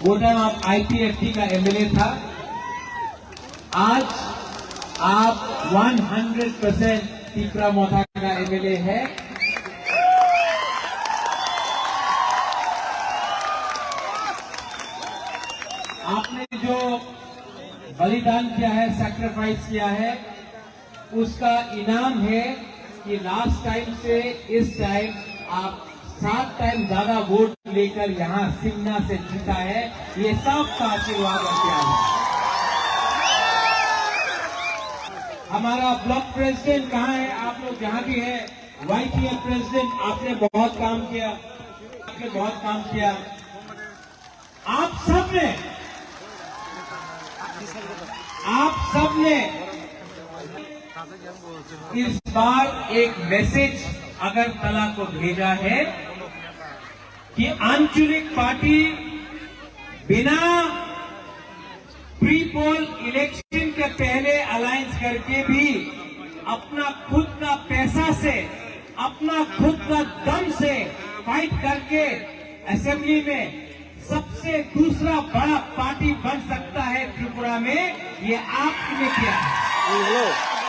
वो टाइम आप IPFT का MLA था। आज आप 100% तिपरामोथा का MLA है। आपने जो बलिदान किया है, सैक्रिफाइस किया है, उसका इनाम है कि लास्ट टाइम से इस टाइम आप 7 टाइम ज्यादा वोट लेकर यहां सिमना से जीता है। ये सबका आशीर्वाद और प्यार है। हमारा ब्लॉक प्रेसिडेंट कहाँ है? आप लोग जहां भी है, YTF प्रेसिडेंट, आपने बहुत काम किया, आपने बहुत काम किया। आप सबने इस बार एक मैसेज अगरतला को भेजा है कि आंचलिक पार्टी बिना प्री पोल इलेक्शन के पहले अलायंस करके भी अपना खुद का पैसा से, अपना खुद का दम से फाइट करके असेंबली में सबसे दूसरा बड़ा पार्टी बन सकता है त्रिपुरा में। ये आपने किया है।